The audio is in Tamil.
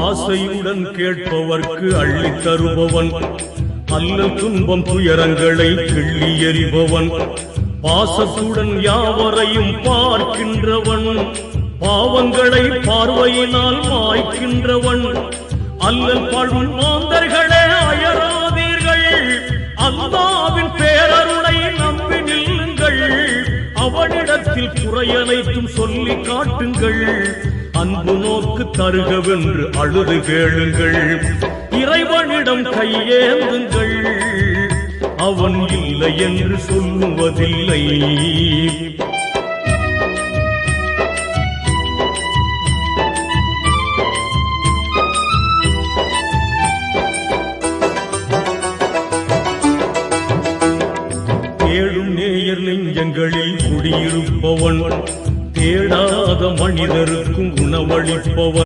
ஆசையுடன் கேட்பவர்க்கு அள்ளித் தருபவன், அல்லல் துன்பம் துயரங்களை கிள்ளி எறிபவன், பாசத்துடன் யாவரையும் பார்க்கின்றவன், பாவங்களை பார்வையினால் மாய்க்கின்றவன், அல்லல் பழும் மாந்தர்களே அயராதீர்கள், அல்லாஹ்வின் பேரருளை நம்பி நில்லுங்கள், அவனிடத்தில் குறையனைத்தும் சொல்லி காட்டுங்கள், அன்பு நோக்கு தருகவென்று அழுது கேளுங்கள், இறைவனிடம் கையேந்துங்கள், அவன் இல்லை என்று சொல்லுவதில்லை. தேடும் நேயர் நெஞ்சங்களில் குடியிருப்பவன், தேடாத மனிதருக்கும் உணவளிப்பவன்.